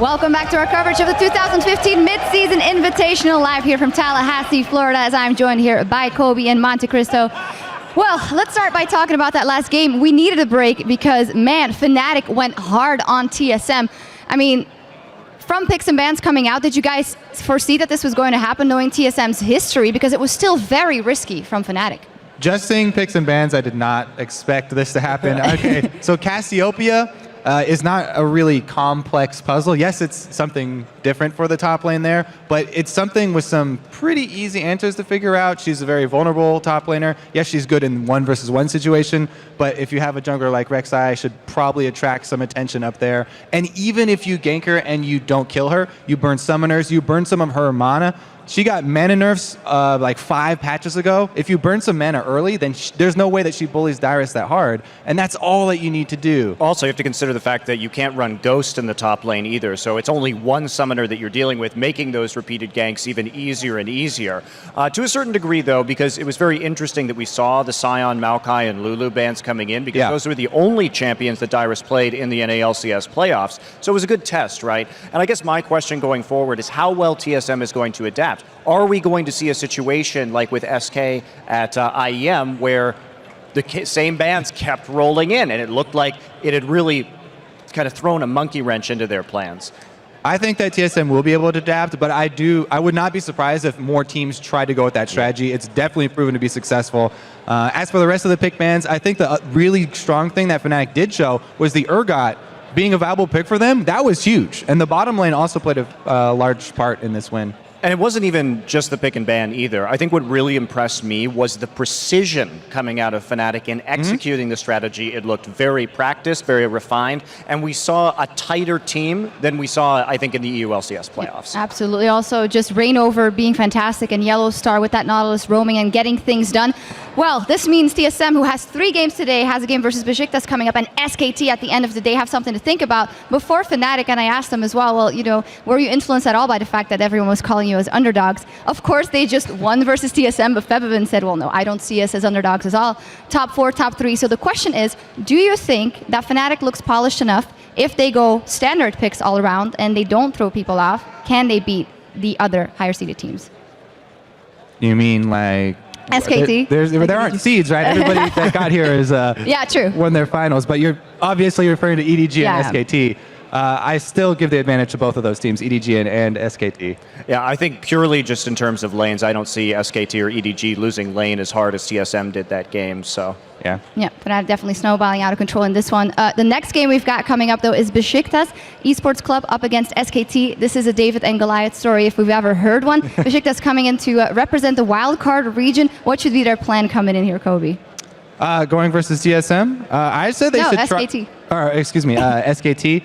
Welcome back to our coverage of the 2015 Mid-Season Invitational, live here from Tallahassee, Florida, as I'm joined here by Kobe in Monte Cristo. Well, let's start by talking about that last game. We needed a break because, man, Fnatic went hard on TSM. I mean, from picks and bans coming out, did you guys foresee that this was going to happen, knowing TSM's history? Because it was still very risky from Fnatic. Just seeing picks and bans, I did not expect this to happen. Okay, so Cassiopeia is not a really complex puzzle. Yes, it's something different for the top lane there, but it's something with some pretty easy answers to figure out. She's a very vulnerable top laner. Yes, she's good in 1-versus-1 situation, but if you have a jungler like Rek'Sai, should probably attract some attention up there. And even if you gank her and you don't kill her, you burn summoners, you burn some of her mana. She got mana nerfs like 5 patches ago. If you burn some mana early, then there's no way that she bullies Dyrus that hard, and that's all that you need to do. Also, you have to consider the fact that you can't run Ghost in the top lane either, so it's only one summoner that you're dealing with, making those repeated ganks even easier and easier. To a certain degree, though, because it was very interesting that we saw the Sion, Maokai, and Lulu bans coming in, because those were the only champions that Dyrus played in the NALCS playoffs, so it was a good test, right? And I guess my question going forward is how well TSM is going to adapt. Are we going to see a situation like with SK at IEM where the same bans kept rolling in and it looked like it had really kind of thrown a monkey wrench into their plans? I think that TSM will be able to adapt, but I would not be surprised if more teams try to go with that strategy. It's definitely proven to be successful. As for the rest of the pick bans, I think the really strong thing that Fnatic did show was the Urgot being a viable pick for them. That was huge. And the bottom lane also played a large part in this win. And it wasn't even just the pick and ban either. I think what really impressed me was the precision coming out of Fnatic in executing the strategy. It looked very practiced, very refined, and we saw a tighter team than we saw, I think, in the EULCS playoffs. Absolutely. Also, just Reignover being fantastic and Yellow Star with that Nautilus roaming and getting things done. Well, this means TSM, who has 3 games today, has a game versus Besiktas coming up, and SKT at the end of the day have something to think about. Before Fnatic, and I asked them as well, you know, were you influenced at all by the fact that everyone was calling you as underdogs? Of course, they just won versus TSM, but Febvin said, well, no, I don't see us as underdogs at all. Top 4, top 3. So the question is, do you think that Fnatic looks polished enough if they go standard picks all around and they don't throw people off? Can they beat the other higher seeded teams? You mean like SKT? There aren't seeds, right? Everybody that got here is yeah, true. Won their finals, but you're obviously referring to EDG and SKT. I still give the advantage to both of those teams, EDG and SKT. Yeah, I think purely just in terms of lanes, I don't see SKT or EDG losing lane as hard as TSM did that game, so. Yeah, but I'm definitely snowballing out of control in this one. The next game we've got coming up, though, is Besiktas Esports Club up against SKT. This is a David and Goliath story, if we've ever heard one. Besiktas coming in to represent the wildcard region. What should be their plan coming in here, Kobe? Going versus TSM? I said they should SKT. Or, excuse me, SKT.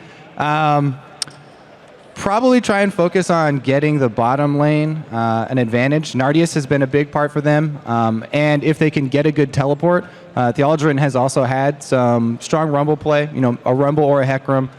Probably try and focus on getting the bottom lane an advantage. Nardius has been a big part for them, and if they can get a good teleport, Theologian has also had some strong Rumble play, you know, a Rumble or a Hecarim.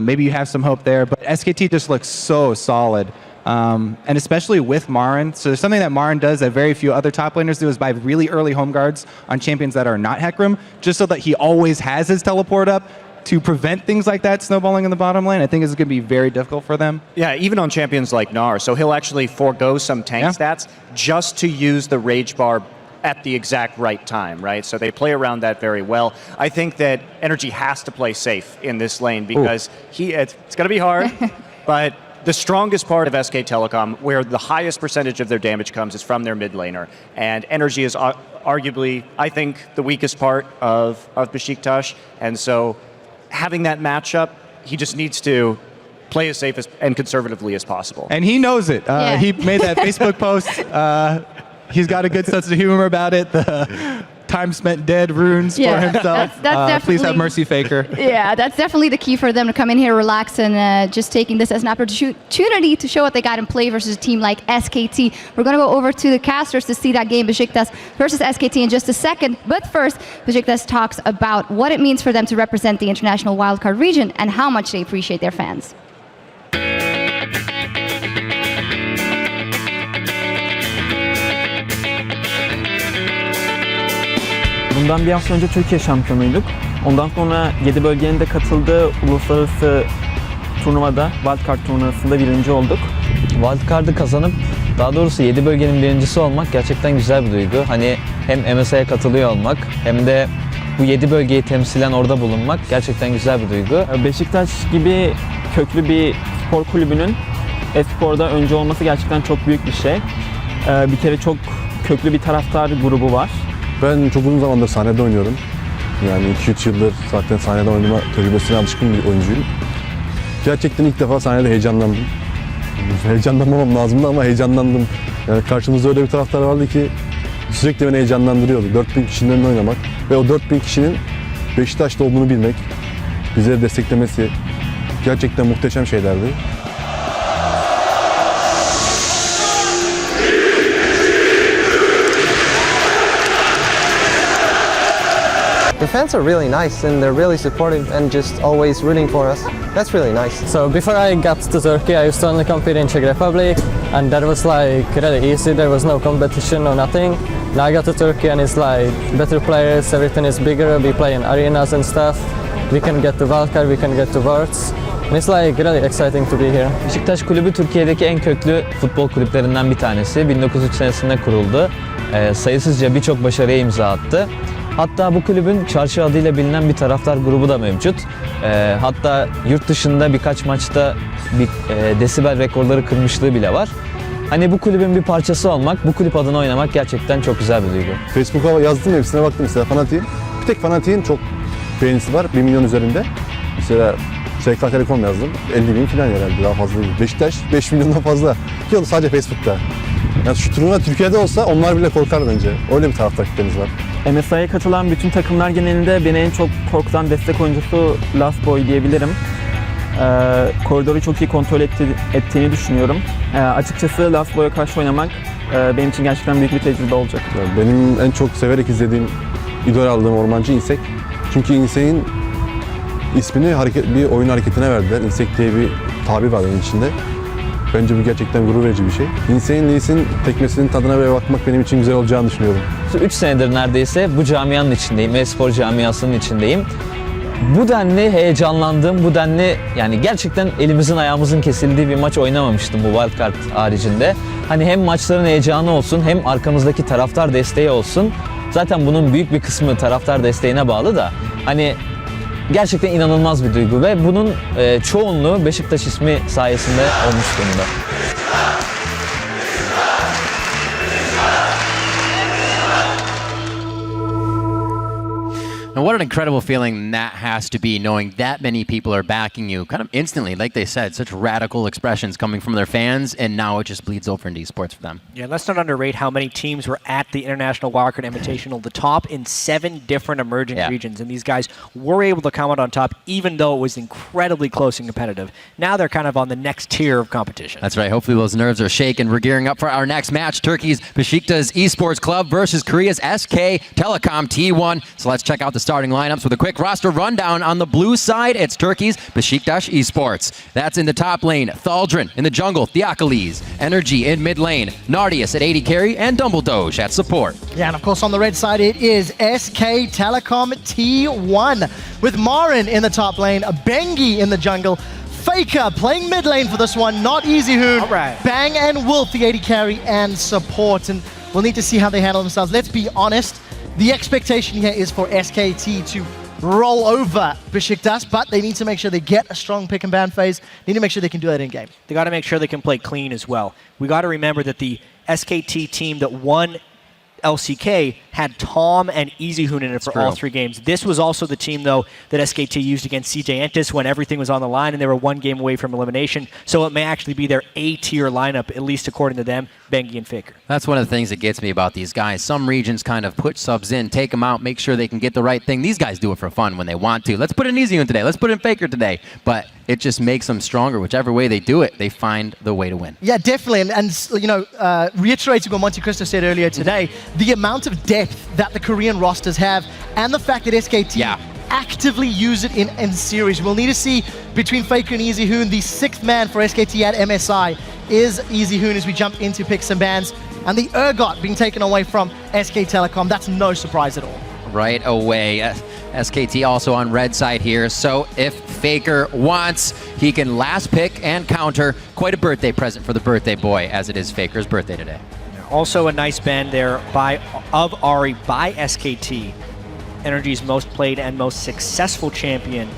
Maybe you have some hope there, but SKT just looks so solid, and especially with Marin. So there's something that Marin does that very few other top laners do, is buy really early home guards on champions that are not Hecarim, just so that he always has his teleport up to prevent things like that snowballing in the bottom lane. I think it's going to be very difficult for them. Yeah, even on champions like Gnar. So he'll actually forego some tank stats just to use the Rage Bar at the exact right time, right? So they play around that very well. I think that Energy has to play safe in this lane because it's going to be hard, but the strongest part of SK Telecom, where the highest percentage of their damage comes, is from their mid laner. And Energy is arguably, I think, the weakest part of Besiktas. And so having that matchup, he just needs to play as safe and conservatively as possible. And he knows it. He made that Facebook post. He's got a good sense of humor about it. The time spent dead runes for himself. That's please have mercy, Faker. Yeah, that's definitely the key for them to come in here, relax, and just taking this as an opportunity to show what they got in play versus a team like SKT. We're going to go over to the casters to see that game, Besiktas versus SKT, in just a second. But first, Besiktas talks about what it means for them to represent the international wildcard region and how much they appreciate their fans. Bundan bir hafta önce Türkiye şampiyonuyduk. Ondan sonra 7 bölgenin de katıldığı uluslararası turnuvada, Wildcard turnuvasında birinci olduk. Wildcard'ı kazanıp daha doğrusu 7 bölgenin birincisi olmak gerçekten güzel bir duygu. Hani hem MSI'ye katılıyor olmak hem de bu 7 bölgeyi temsilen orada bulunmak gerçekten güzel bir duygu. Beşiktaş gibi köklü bir spor kulübünün e-sporda önce olması gerçekten çok büyük bir şey. Bir kere çok köklü bir taraftar grubu var. Ben çok uzun zamandır sahnede oynuyorum. Yani 2-3 yıldır zaten sahnede oynama tecrübesine alışkın bir oyuncuyum. Gerçekten ilk defa sahnede heyecanlandım. Heyecanlanmamam lazımdı ama heyecanlandım. Yani karşımızda öyle bir taraftar vardı ki sürekli beni heyecanlandırıyordu. 4000 kişinin önünde oynamak ve o 4000 kişinin Beşiktaş'ta olduğunu bilmek, bizleri desteklemesi gerçekten muhteşem şeylerdi. The fans are really nice and they're really supportive and just always rooting for us. That's really nice. So before I got to Turkey, I used to only compete in Czech Republic, and that was like really easy. There was no competition, no nothing. Now I got to Turkey and it's like better players, everything is bigger. We play in arenas and stuff. We can get to Wildcard, we can get to Worlds. And it's like really exciting to be here. Beşiktaş Kulübü Türkiye'deki en köklü futbol kulüplerinden bir tanesi. 1903 senesinde kuruldu. Sayısızca birçok başarıya imza attı. Hatta bu kulübün Çarşı adıyla bilinen bir taraftar grubu da mevcut. Hatta yurt dışında birkaç maçta desibel rekorları kırmışlığı bile var. Hani bu kulübün bir parçası olmak, bu kulüp adına oynamak gerçekten çok güzel bir duygu. Facebook'a yazdım, hepsine baktım mesela fanatiğin. Bir tek fanatiğin çok beğenisi var, 1 milyon üzerinde. Mesela SK Telekom yazdım, 50 bin falan herhalde, daha fazla değil. Beşiktaş 5 milyondan fazla. Ki o da sadece Facebook'ta. Yani şu turnuva Türkiye'de olsa onlar bile korkar bence. Öyle bir taraftar kitlemiz var. MSI'ye katılan bütün takımlar genelinde beni en çok korkutan destek oyuncusu Last Boy diyebilirim. Koridoru çok iyi kontrol ettiğini düşünüyorum. Açıkçası Last Boy'a karşı oynamak benim için gerçekten büyük bir tecrübe olacak. Yani benim en çok severek izlediğim, idol aldığım ormancı İnsek. Çünkü İnsek'in ismini bir oyun hareketine verdiler. İnsek diye bir tabir var onun içinde. Bence bu gerçekten gurur verici bir şey. İnsek'in Lee'sin tekmesinin tadına böyle bakmak benim için güzel olacağını düşünüyorum. 3 senedir neredeyse bu camianın içindeyim, e-spor camiasının içindeyim. Bu denli heyecanlandığım, bu denli yani gerçekten elimizin ayağımızın kesildiği bir maç oynamamıştım bu Wildcard haricinde. Hani hem maçların heyecanı olsun hem arkamızdaki taraftar desteği olsun. Zaten bunun büyük bir kısmı taraftar desteğine bağlı da hani gerçekten inanılmaz bir duygu ve bunun çoğunluğu Beşiktaş ismi sayesinde olmuş durumda. And what an incredible feeling that has to be, knowing that many people are backing you kind of instantly. Like they said, such radical expressions coming from their fans, and now it just bleeds over into esports for them. Yeah, let's not underrate how many teams were at the International Wildcard Invitational, the top in 7 different emerging regions, and these guys were able to come out on top, even though it was incredibly close and competitive. Now they're kind of on the next tier of competition. That's right. Hopefully those nerves are shaken. We're gearing up for our next match, Turkey's Besiktas Esports Club versus Korea's SK Telecom T1. So let's check out the starting lineups with a quick roster rundown. On the blue side, it's Turkey's Besiktas Esports. That's in the top lane, Thaldrin. In the jungle, Theokoles. Energy in mid lane, Nardius at 80 carry, and Dumbledoge at support. Yeah, and of course on the red side, it is SK Telecom T1 with Marin in the top lane, Bengi in the jungle, Faker playing mid lane for this one, not easy Hoon. All right. Bang and Wolf, the 80 carry and support, and we'll need to see how they handle themselves. Let's be honest, the expectation here is for SKT to roll over Besiktas, but they need to make sure they get a strong pick and ban phase. They need to make sure they can do that in game. They got to make sure they can play clean as well. We got to remember that the SKT team that won LCK had Tom and EasyHoon in it for all 3 games. This was also the team, though, that SKT used against CJ Entis when everything was on the line and they were 1 game away from elimination. So it may actually be their A-tier lineup, at least according to them, Bengi and Faker. That's one of the things that gets me about these guys. Some regions kind of put subs in, take them out, make sure they can get the right thing. These guys do it for fun when they want to. Let's put in EasyHoon today. Let's put in Faker today. But it just makes them stronger. Whichever way they do it, they find the way to win. Yeah, definitely. And you know, reiterating what Monte Cristo said earlier today, the amount of depth that the Korean rosters have and the fact that SKT actively use it in series. We'll need to see between Faker and EasyHoon, the 6th man for SKT at MSI is EasyHoon as we jump into picks and bans. And the Urgot being taken away from SK Telecom, that's no surprise at all. Right away. SKT also on red side here. So if Faker wants, he can last pick and counter. Quite a birthday present for the birthday boy, as it is Faker's birthday today. Also a nice ban there of Ari by SKT. Energy's most played and most successful champion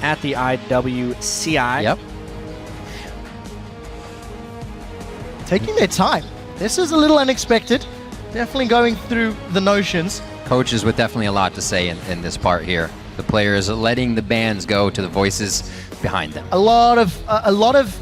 at the IWCI. Yep. Taking their time. This is a little unexpected. Definitely going through the notions. Coaches with definitely a lot to say in this part here. The players letting the bands go to the voices behind them. A lot of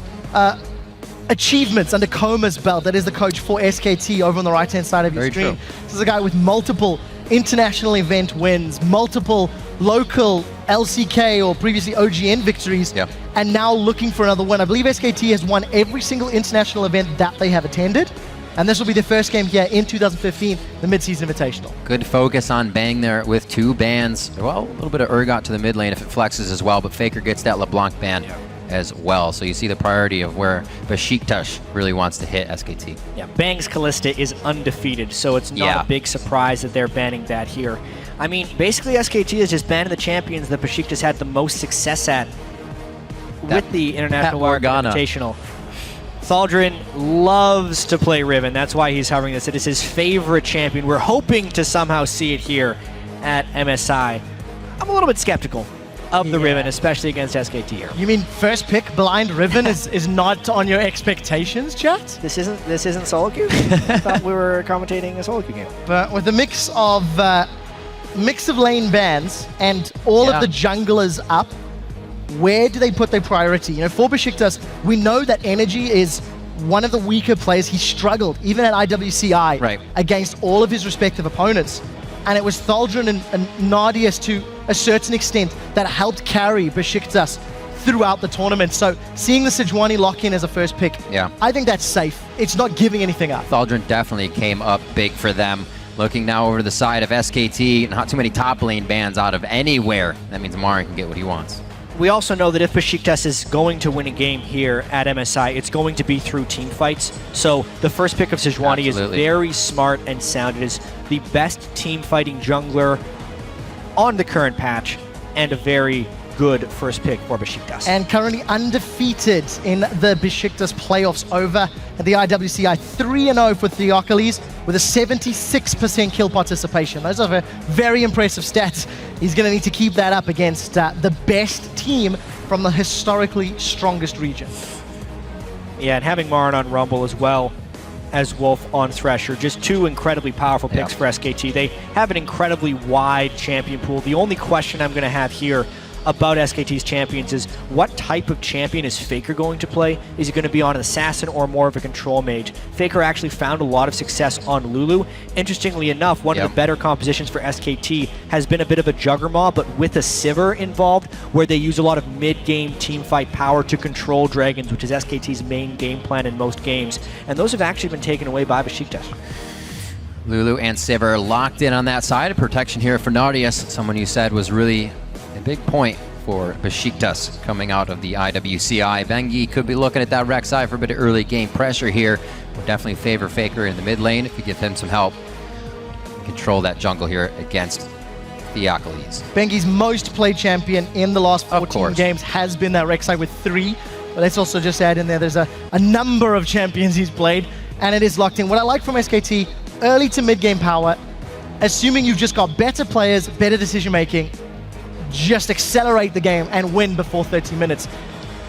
achievements under Coma's belt. That is the coach for SKT over on the right-hand side of your Very screen. true. This is a guy with multiple international event wins, multiple local LCK or previously OGN victories, Yeah. and now looking for another win. I believe SKT has won every single international event that they have attended, and this will be their first game here in 2015, the Mid-Season Invitational. Good focus on Bang there with 2 bans. Well, a little bit of Urgot to the mid lane if it flexes as well, but Faker gets that LeBlanc ban as well. So you see the priority of where Besiktas really wants to hit SKT. Yeah, Bang's Callista is undefeated, so it's not a big surprise that they're banning that here. I mean, basically SKT is just banning the champions that Besiktas had the most success at with the International Morgana. Invitational. Thaldrin loves to play Riven. That's why he's hovering this. It is his favorite champion. We're hoping to somehow see it here at MSI. I'm a little bit skeptical of the Riven, especially against SKT here. You mean first pick blind Riven is not on your expectations, chat? This isn't solo queue? I thought we were commentating a solo queue game. But with a mix of lane bans and all of the junglers up, where do they put their priority? You know, for Besiktas, we know that Energy is one of the weaker players. He struggled, even at IWCI, against all of his respective opponents. And it was Thaldrin and Nardius, to a certain extent, that helped carry Besiktas throughout the tournament. So seeing the Sejuani lock in as a first pick, I think that's safe. It's not giving anything up. Thaldrin definitely came up big for them. Looking now over to the side of SKT, not too many top lane bans out of anywhere. That means Marin can get what he wants. We also know that if Besiktas is going to win a game here at MSI, it's going to be through team fights. So the first pick of Sejuani is very smart and sound. It is the best team fighting jungler on the current patch, and a very good first pick for Besiktas. And currently undefeated in the Besiktas playoffs over at the IWCI, 3-0 for Theokoles with a 76% kill participation. Those are very impressive stats. He's going to need to keep that up against the best team from the historically strongest region. Yeah, and having Marin on Rumble as well as Wolf on Thresher, just 2 incredibly powerful picks for SKT. They have an incredibly wide champion pool. The only question I'm going to have here about SKT's champions is, what type of champion is Faker going to play? Is he going to be on an assassin or more of a control mage? Faker actually found a lot of success on Lulu. Interestingly enough, one of the better compositions for SKT has been a bit of a Juggernaut, but with a Sivir involved, where they use a lot of mid-game teamfight power to control dragons, which is SKT's main game plan in most games. And those have actually been taken away by Besiktas. Lulu and Sivir locked in on that side. Protection here for Nardius, someone you said was really a big point for Besiktas coming out of the IWCI. Bengi could be looking at that Rex side for a bit of early game pressure here. Would definitely favor Faker in the mid lane if you give him some help. Control that jungle here against Theokoles. Bengi's most played champion in the last 14 games has been that Rex side with 3. But let's also just add in there's a number of champions he's played, and it is locked in. What I like from SKT, early to mid game power, assuming you've just got better players, better decision making, just accelerate the game and win before 30 minutes.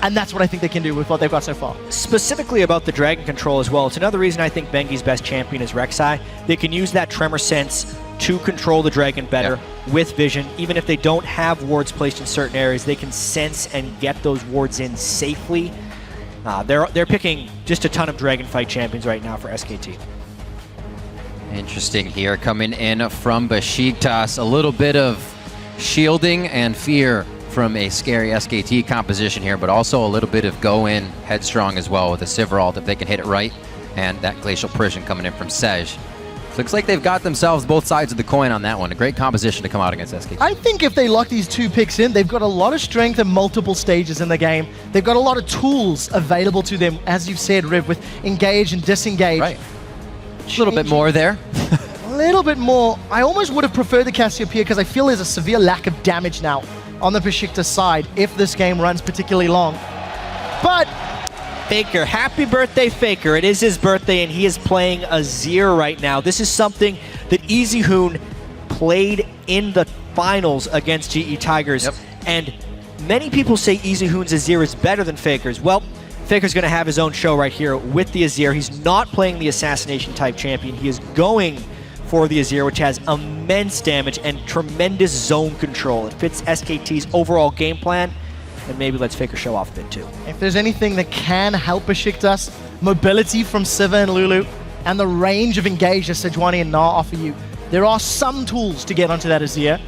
And that's what I think they can do with what they've got so far. Specifically about the dragon control as well, it's another reason I think Bengi's best champion is Rek'Sai. They can use that tremor sense to control the dragon better with vision. Even if they don't have wards placed in certain areas, they can sense and get those wards in safely. They're picking just a ton of dragon fight champions right now for SKT. Interesting here, coming in from Besiktas. A little bit of shielding and fear from a scary SKT composition here, but also a little bit of go in headstrong as well with a Sivir ult if they can hit it right, and that Glacial Prison coming in from Sej. Looks like they've got themselves both sides of the coin on that one. A great composition to come out against SKT. I think if they lock these 2 picks in, they've got a lot of strength in multiple stages in the game. They've got a lot of tools available to them, as you've said, Riv, with engage and disengage. Right. A little bit more there. little bit more. I almost would have preferred the Cassiopeia because I feel there's a severe lack of damage now on the Besiktas side if this game runs particularly long. But Faker, happy birthday, Faker. It is his birthday, and he is playing Azir right now. This is something that EasyHoon played in the finals against GE Tigers. Yep. And many people say EasyHoon's Azir is better than Faker's. Well, Faker's going to have his own show right here with the Azir. He's not playing the Assassination type champion. He is going for the Azir, which has immense damage and tremendous zone control. It fits SKT's overall game plan, and maybe lets Faker show off a bit too. if there's anything that can help Besiktas, mobility from Siva and Lulu, and the range of engage that Sejuani and Na offer you, there are some tools to get onto that Azir,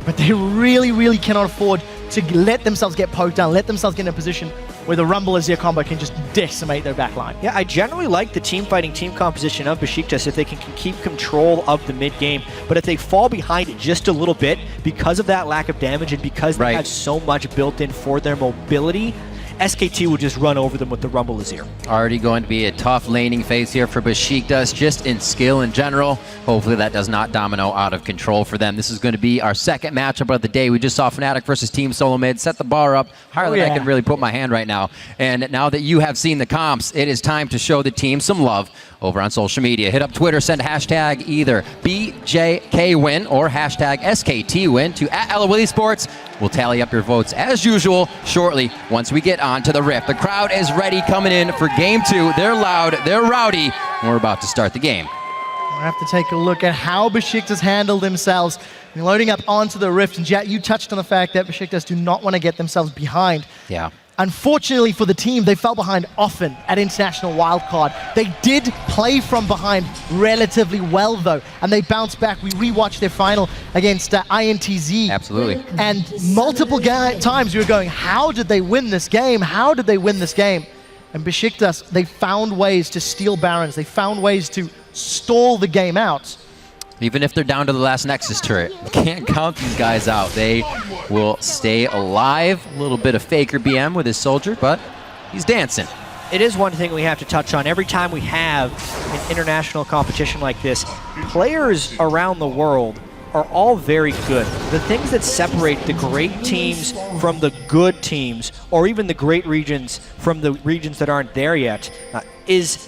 but they really, really cannot afford to let themselves get poked down, let themselves get in a position where the Rumble Azir combo can just decimate their backline. Yeah, I generally like the team fighting team composition of Besiktas if they can keep control of the mid game, but if they fall behind it just a little bit because of that lack of damage and because they have so much built in for their mobility, SKT will just run over them with the Rumble Azir. Already going to be a tough laning phase here for Besiktas, just in skill in general. Hopefully that does not domino out of control for them. This is going to be our second matchup of the day. We just saw Fnatic versus Team Solo Mid set the bar up higher than I can really put my hand right now. And now that you have seen the comps, it is time to show the team some love over on social media. Hit up Twitter, send hashtag either BJKWin or hashtag SKTWin to @LOWillySports. We'll tally up your votes as usual shortly once we get on to the Rift. The crowd is ready coming in for game 2. They're loud, they're rowdy, and we're about to start the game. We'll have to take a look at how Besiktas handle themselves and loading up onto the Rift. And Jat, you touched on the fact that Besiktas do not want to get themselves behind. Yeah. Unfortunately for the team, they fell behind often at International Wildcard. They did play from behind relatively well, though, and they bounced back. We rewatched their final against INTZ. Absolutely. And multiple times we were going, how did they win this game? How did they win this game? And Besiktas, they found ways to steal Barons. They found ways to stall the game out. Even if they're down to the last Nexus turret, can't count these guys out. They will stay alive. A little bit of Faker BM with his soldier, but he's dancing. It is one thing we have to touch on. Every time we have an international competition like this, players around the world are all very good. The things that separate the great teams from the good teams, or even the great regions from the regions that aren't there yet, is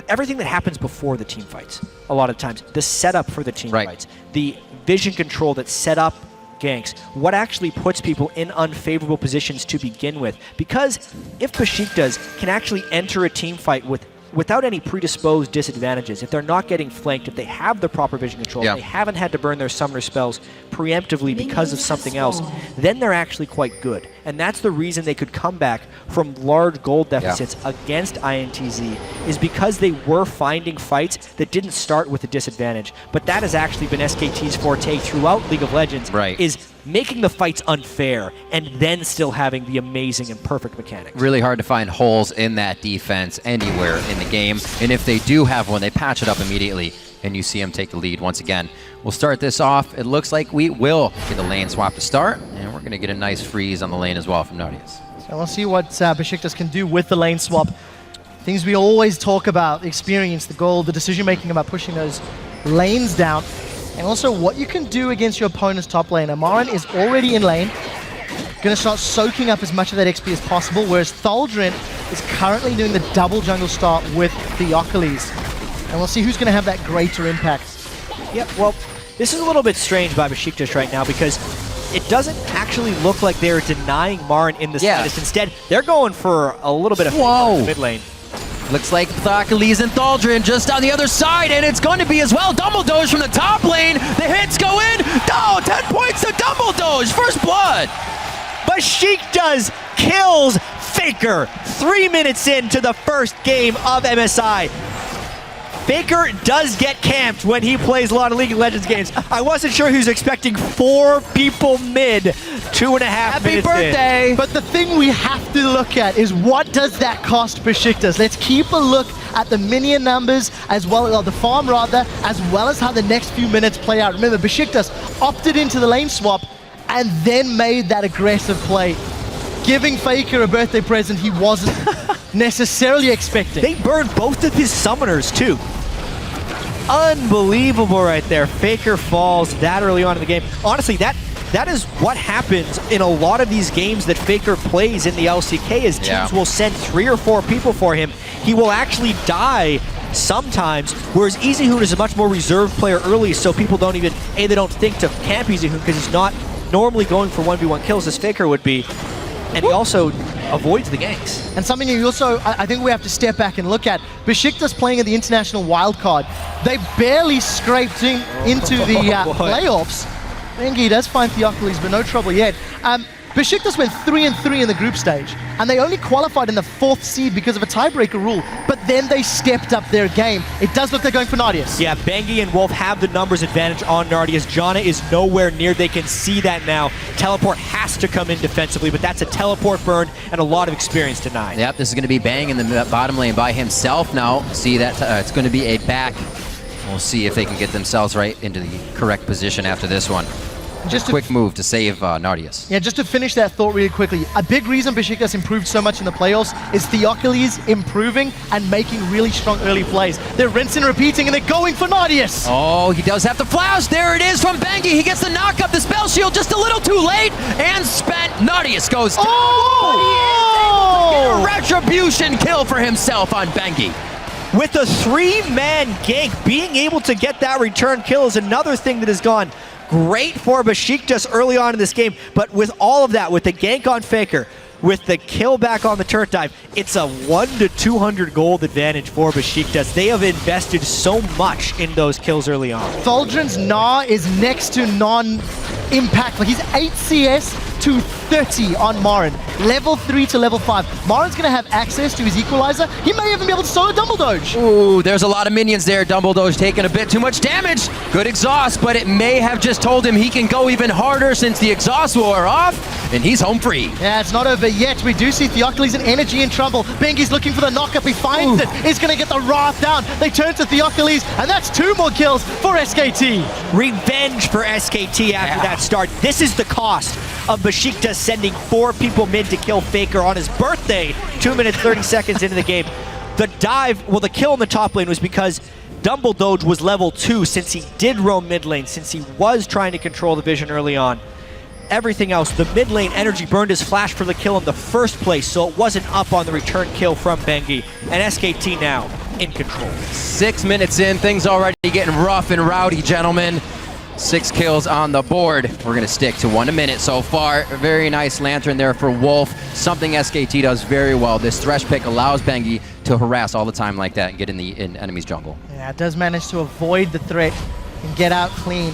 everything that happens before the team fights. A lot of times, the setup for the team fights, the vision control that set up ganks, what actually puts people in unfavorable positions to begin with. Because if Besiktas can actually enter a team fight without any predisposed disadvantages, if they're not getting flanked, if they have the proper vision control, if they haven't had to burn their summoner spells preemptively because of something else, then they're actually quite good. And that's the reason they could come back from large gold deficits against INTZ, is because they were finding fights that didn't start with a disadvantage. But that has actually been SKT's forte throughout League of Legends, is making the fights unfair and then still having the amazing and perfect mechanics. Really hard to find holes in that defense anywhere in the game. And if they do have one, they patch it up immediately, and you see them take the lead once again. We'll start this off. It looks like we will get a lane swap to start, and we're going to get a nice freeze on the lane as well from Nautilus. So we'll see what Besiktas can do with the lane swap. Things we always talk about, the experience, the goal, the decision-making about pushing those lanes down, and also what you can do against your opponent's top lane. Amaran is already in lane, going to start soaking up as much of that XP as possible, whereas Thaldrin is currently doing the double jungle start with Theocles. And we'll see who's going to have that greater impact. Yeah, well, this is a little bit strange by Besiktas right now because it doesn't actually look like they're denying Marin in the slightest. Instead, they're going for a little bit of mid lane. Looks like Theocles and Thaldrin just on the other side, and it's going to be as well. Dumbledoge from the top lane. The hits go in. Oh, 10 points to Dumbledoge. First blood. Besiktas kills Faker 3 minutes into the first game of MSI. Faker does get camped when he plays a lot of League of Legends games. I wasn't sure he was expecting 4 people mid 2.5 minutes Happy birthday! But the thing we have to look at is what does that cost Besiktas? Let's keep a look at the minion numbers as well, or the farm rather, as well as how the next few minutes play out. Remember, Besiktas opted into the lane swap and then made that aggressive play, giving Faker a birthday present he wasn't necessarily expecting. They burned both of his summoners too. Unbelievable right there. Faker falls that early on in the game. Honestly, that is what happens in a lot of these games that Faker plays in the LCK, is teams will send 3 or 4 people for him. He will actually die sometimes, whereas EasyHoon is a much more reserved player early, so people don't even, they don't think to camp EasyHoon because he's not normally going for 1v1 kills as Faker would be. And he also avoids the ganks. And something you also, I think we have to step back and look at, Besiktas playing in the international wildcard. They barely scraped into the playoffs. Bengi does find Theocles, but no trouble yet. Besiktas went 3-3 in the group stage, and they only qualified in the 4th seed because of a tiebreaker rule, but then they stepped up their game. It does look they're going for Nardius. Yeah, Bengi and Wolf have the numbers advantage on Nardius. Janna is nowhere near. They can see that now. Teleport has to come in defensively, but that's a teleport burn and a lot of experience denied. Yep, this is going to be Bang in the bottom lane by himself now. See that it's going to be a back. We'll see if they can get themselves right into the correct position after this one. Just a quick move to save Nardius. Yeah, just to finish that thought really quickly, a big reason Besiktas improved so much in the playoffs is Theocles improving and making really strong early plays. They're rinsing and repeating, and they're going for Nardius. Oh, he does have the flash. There it is from Bengi. He gets the knock up, the spell shield just a little too late, and spent. Nardius goes down. Oh! He is able to get a retribution kill for himself on Bengi. With a 3-man gank, being able to get that return kill is another thing that has gone great for Besiktas early on in this game, but with all of that, with the gank on Faker, with the kill back on the turret dive, it's a 1 to 200 gold advantage for Besiktas. They have invested so much in those kills early on. Thaldren's Gnar is next to non-impact. Like, he's 8 CS to 30 on Marin. Level 3 to level 5. Marin's gonna have access to his equalizer. He may even be able to solo Dumble Doge. Ooh, there's a lot of minions there. Dumble Doge taking a bit too much damage. Good exhaust, but it may have just told him he can go even harder since the exhaust wore off, and he's home free. Yeah, it's not over yet. We do see Theocles and Energy in trouble. Bengi's looking for the knock-up. He finds it. He's gonna get the Wrath down. They turn to Theocles, and that's 2 more kills for SKT. Revenge for SKT after that start. This is the cost of Besiktas sending 4 people mid to kill Faker on his birthday, 2 minutes 30 seconds into the game. The dive, well, the kill in the top lane was because Dumble Doge was level 2 since he did roam mid lane, since he was trying to control the vision early on. Everything else, the mid lane Energy burned his flash for the kill in the first place, so it wasn't up on the return kill from Bengi. And SKT now in control. 6 minutes in, things already getting rough and rowdy, gentlemen. 6 kills on the board. We're going to stick to 1 a minute so far. Very nice Lantern there for Wolf. Something SKT does very well. This Thresh pick allows Bengi to harass all the time like that and get in the enemy's jungle. Yeah, it does manage to avoid the threat and get out clean.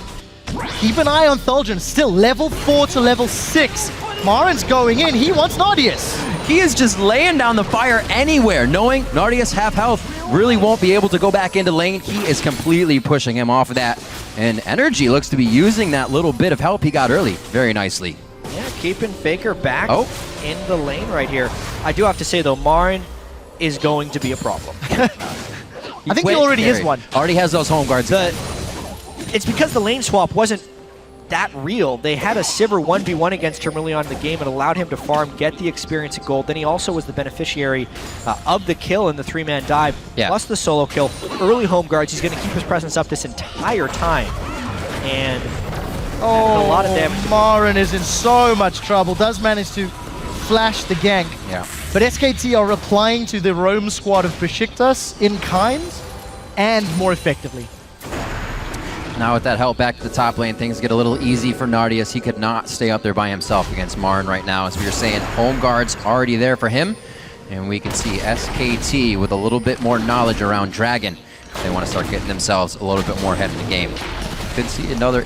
Keep an eye on Thaldren, still level 4 to level 6. Marin's going in, he wants Nardius. He is just laying down the fire anywhere, knowing Nardius half health really won't be able to go back into lane. He is completely pushing him off of that. And Energy looks to be using that little bit of help he got early very nicely. Yeah, keeping Faker back in the lane right here. I do have to say, though, Marin is going to be a problem. I think he already is one. Already has those home guards. It's because the lane swap wasn't that real. They had a Sivir 1v1 against him early on in the game and allowed him to farm, get the experience and gold. Then he also was the beneficiary of the kill in the 3-man dive, plus the solo kill. Early home guards, he's going to keep his presence up this entire time. And a lot of damage. Marin is in so much trouble. Does manage to flash the gank. Yeah. But SKT are replying to the roam squad of Besiktas in kind and more effectively. Now with that help back to the top lane, things get a little easy for Nardius. He could not stay up there by himself against Marin right now. As we were saying, home guards already there for him. And we can see SKT with a little bit more knowledge around Dragon. They want to start getting themselves a little bit more ahead in the game. Could see another,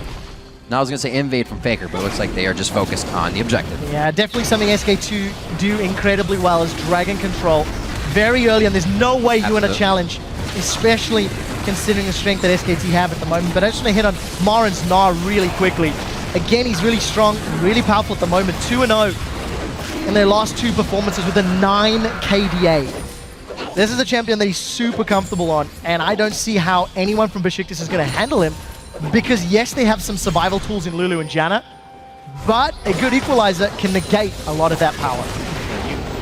now I was going to say invade from Faker, but it looks like they are just focused on the objective. Yeah, definitely something SK2 do incredibly well is Dragon control. Very early, and there's no way you win a challenge, especially considering the strength that SKT have at the moment. But I just want to hit on Marin's Gnar really quickly. Again, he's really strong, really powerful at the moment. 2-0 in their last 2 performances with a 9 KDA. This is a champion that he's super comfortable on, and I don't see how anyone from Besiktas is going to handle him, because yes, they have some survival tools in Lulu and Janna, but a good equalizer can negate a lot of that power.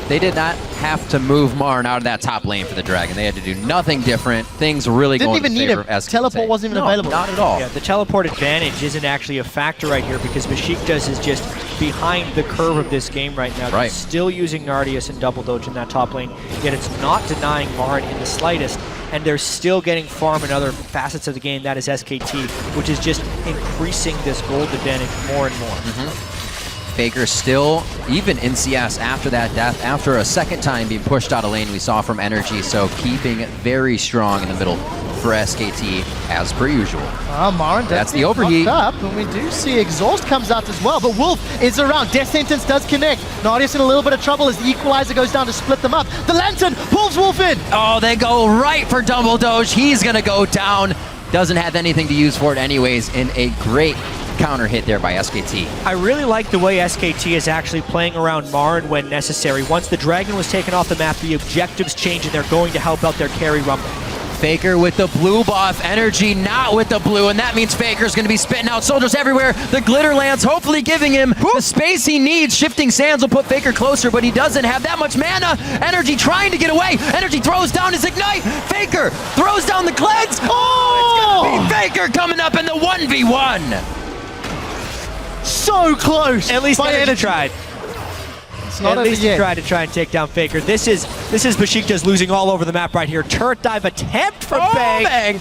They did not have to move Marn out of that top lane for the Dragon. They had to do nothing different. Things really Didn't going even in need favor him. of SKT. Teleport wasn't even available. Not at all. Yeah, the teleport advantage isn't actually a factor right here because Besiktas is just behind the curve of this game right now. Right. They're still using Nardius and Double Doge in that top lane, yet it's not denying Marn in the slightest, and they're still getting farm in other facets of the game. That is SKT, which is just increasing this gold advantage more and more. Faker still even in CS after that death, after a second time being pushed out of lane we saw from Energy, so keeping it very strong in the middle for SKT as per usual. Marin That's the overheat. Up, and we do see Exhaust comes out as well, but Wolf is around. Death Sentence does connect. Nardius in a little bit of trouble as the Equalizer goes down to split them up. The Lantern pulls Wolf in. Oh, they go right for Double Doge. He's gonna go down. Doesn't have anything to use for it anyways, in a great counter hit there by SKT. I really like the way SKT is actually playing around Marn when necessary. Once the Dragon was taken off the map, the objectives change and they're going to help out their carry Rumble. Faker with the blue buff, Energy not with the blue, and that means Faker's going to be spitting out soldiers everywhere. The Glitter Lance hopefully giving him the space he needs. Shifting Sands will put Faker closer, but he doesn't have that much mana. Energy trying to get away. Energy throws down his Ignite. Faker throws down the Cleanse. Oh, it's going to be Faker coming up in the 1v1. So close. At least Energy tried. It's not At least he yet. tried to try and take down Faker. This is Besiktas losing all over the map right here. Turret dive attempt from Bang.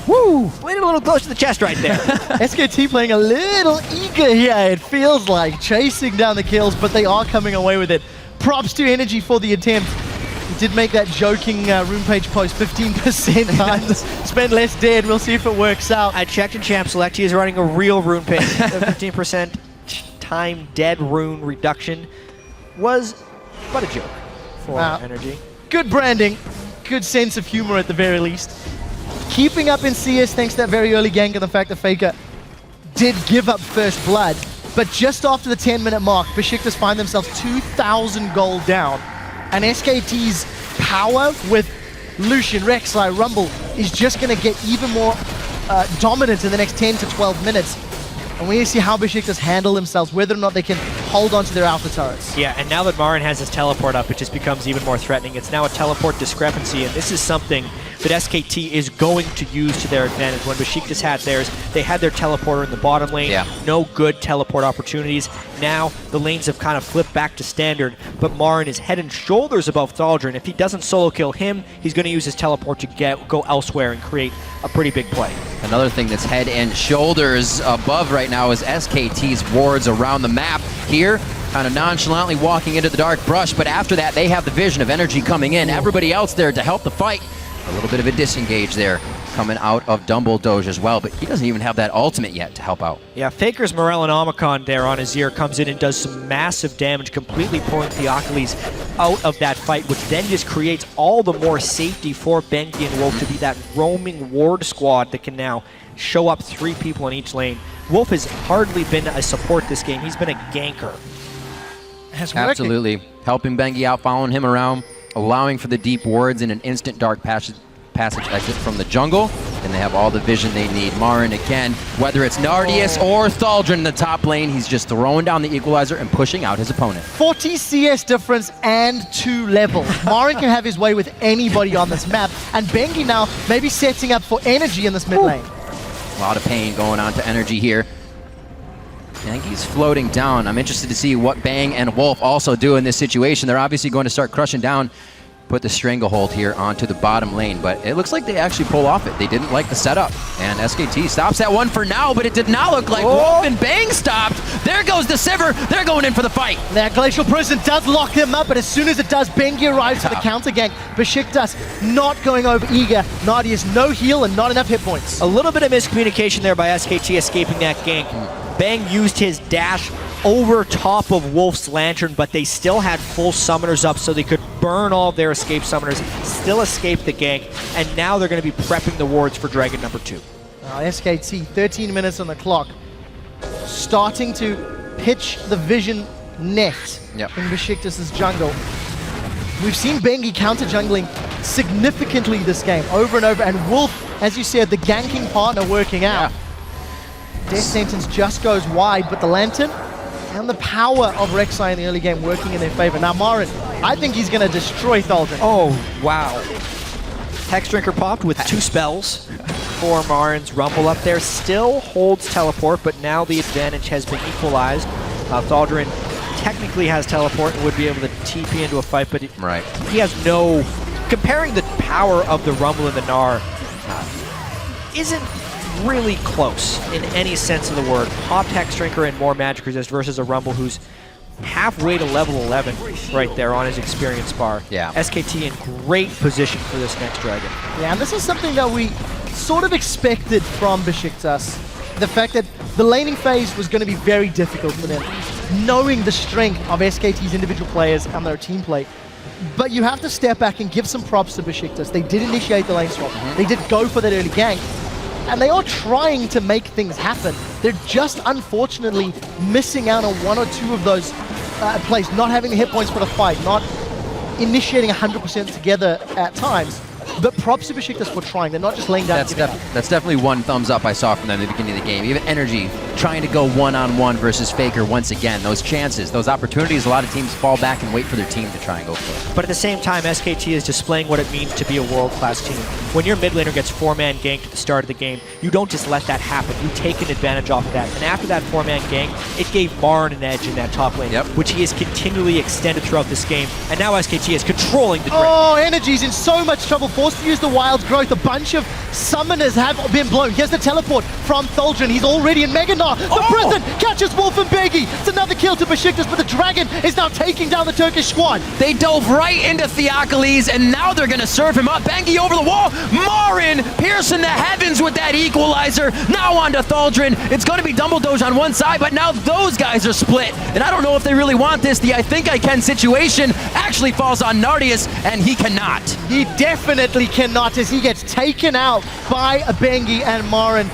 Woo! Played a little close to the chest right there. SKT playing a little eager here, it feels like, chasing down the kills, but they are coming away with it. Props to Energy for the attempt. He did make that joking room page post, 15% times. Spend less dead, we'll see if it works out. I checked in Champ Select, he is running a real rune page. 15% time dead rune reduction was but a joke for Energy. Good branding, good sense of humor at the very least. Keeping up in CS thanks to that very early gank and the fact that Faker did give up first blood. But just after the 10-minute mark, Besiktas find themselves 2,000 gold down. And SKT's power with Lucian, Rek'Sai, Rumble is just going to get even more dominant in the next 10 to 12 minutes. And we need to see how Besiktas handle themselves, whether or not they can hold on to their alpha turrets. Yeah, and now that Marin has his teleport up, it just becomes even more threatening. It's now a teleport discrepancy, and this is something that SKT is going to use to their advantage. When Besiktas had theirs, they had their teleporter in the bottom lane. Yeah. No good teleport opportunities. Now the lanes have kind of flipped back to standard, but Marin is head and shoulders above Thaldr, and if he doesn't solo kill him, he's going to use his teleport to go elsewhere and create a pretty big play. Another thing that's head and shoulders above right now is SKT's wards around the map here, kind of nonchalantly walking into the dark brush, but after that they have the vision of Energy coming in. Everybody else there to help the fight. A little bit of a disengage there coming out of Dumble Doge as well, but he doesn't even have that ultimate yet to help out. Yeah, Faker's Morellonomicon there on his ear comes in and does some massive damage, completely pulling Theocles out of that fight, which then just creates all the more safety for Bengi and Wolf to be that roaming ward squad that can now show up 3 people in each lane. Wolf has hardly been a support this game. He's been a ganker. Absolutely. Helping Bengi out, following him around, allowing for the deep wards and an instant dark passage exit from the jungle, and they have all the vision they need. Marin again, whether it's Nardius or Thaldr in the top lane, he's just throwing down the equalizer and pushing out his opponent. 40 CS difference and 2 level. Marin can have his way with anybody on this map, and Bengi now maybe setting up for Energy in this mid lane. A lot of pain going on to Energy here. Bengi's floating down. I'm interested to see what Bang and Wolf also do in this situation. They're obviously going to start crushing down, put the stranglehold here onto the bottom lane, but it looks like they actually pull off it. They didn't like the setup, and SKT stops that one for now, but it did not look like Wolf and Bang stopped. There goes the Sivir. They're going in for the fight. That Glacial Prison does lock him up, but as soon as it does, Bengi arrives for the counter gank. Besiktas not going over eager. Nardius no heal and not enough hit points. A little bit of miscommunication there by SKT escaping that gank. Bang used his dash over top of Wolf's Lantern, but they still had full summoners up so they could burn all of their escape summoners, still escape the gank, and now they're going to be prepping the wards for Dragon number 2. Now SKT, 13 minutes on the clock, starting to pitch the vision net in Besiktas' jungle. We've seen Bengi counter jungling significantly this game, over and over, and Wolf, as you said, the ganking partner working out. Death Sentence just goes wide, but the Lantern and the power of Rek'Sai in the early game working in their favor. Now Marin, I think he's going to destroy Thaldren. Oh, wow. Hex Drinker popped with 2 spells for Marin's Rumble up there. Still holds teleport, but now the advantage has been equalized. Thaldren technically has teleport and would be able to TP into a fight, but he has no... Comparing the power of the Rumble and the Gnar isn't really close in any sense of the word. Popped Hex Drinker and more magic resist versus a Rumble who's halfway to level 11 right there on his experience bar. Yeah. SKT in great position for this next Dragon. Yeah, and this is something that we sort of expected from Besiktas. The fact that the laning phase was going to be very difficult for them, knowing the strength of SKT's individual players and their team play. But you have to step back and give some props to Besiktas. They did initiate the lane swap. They did go for that early gank. And they are trying to make things happen. They're just unfortunately missing out on 1 or 2 of those plays, not having the hit points for the fight, not initiating 100% together at times. But props to Besiktas for trying. They're not just laying down. That's definitely one thumbs up I saw from them at the beginning of the game. Even Energy trying to go one-on-one versus Faker once again. Those chances, those opportunities, a lot of teams fall back and wait for their team to try and go for it. But at the same time, SKT is displaying what it means to be a world-class team. When your mid laner gets 4-man ganked at the start of the game, you don't just let that happen. You take an advantage off of that. And after that 4-man gank, it gave Marin an edge in that top lane, which he has continually extended throughout this game. And now SKT is controlling the Dragon. Oh, Energy's in so much trouble, forced to use the Wild Growth. A bunch of summoners have been blown. Here's the teleport from Thaldren. He's already in Mega Gnar. The prison catches Wolf and Beggy. It's another kill to Besiktas, but the Dragon is now taking down the Turkish squad. They dove right into Theocles, and now they're going to serve him up. Bengi over the wall. Marin piercing the heavens with that equalizer. Now on to Thaldren. It's going to be Dumble Doge on one side, but now those guys are split. And I don't know if they really want this. The I think I can situation actually falls on Nardius, and he cannot. He definitely cannot, as he gets taken out by Bengi and Marin.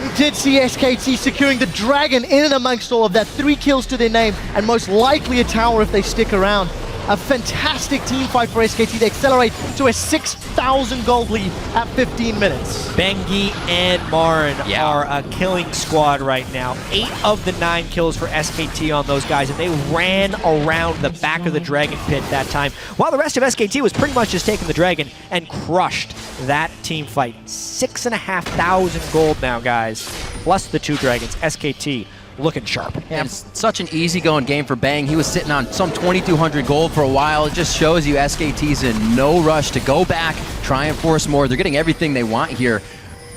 We did see SKT securing the Dragon in and amongst all of that. 3 kills to their name, and most likely a tower if they stick around. A fantastic team fight for SKT. They accelerate to a 6,000 gold lead at 15 minutes. Bengi and Marin are a killing squad right now. 8 of the 9 kills for SKT on those guys, and they ran around the back of the Dragon pit that time, while the rest of SKT was pretty much just taking the Dragon and crushed that team fight. 6,500 gold now, guys, plus the 2 Dragons. SKT looking sharp. And it's such an easygoing game for Bang. He was sitting on some 2,200 gold for a while. It just shows you SKT's in no rush to go back, try and force more. They're getting everything they want here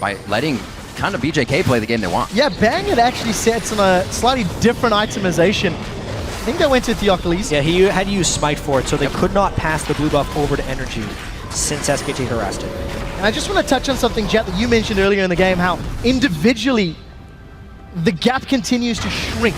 by letting kind of BJK play the game they want. Yeah, Bang had actually set on a slightly different itemization. I think they went to Theocles. Yeah, he had to use Smite for it, so they could not pass the blue buff over to Energy since SKT harassed it. And I just want to touch on something, Jet, that you mentioned earlier in the game, how individually the gap continues to shrink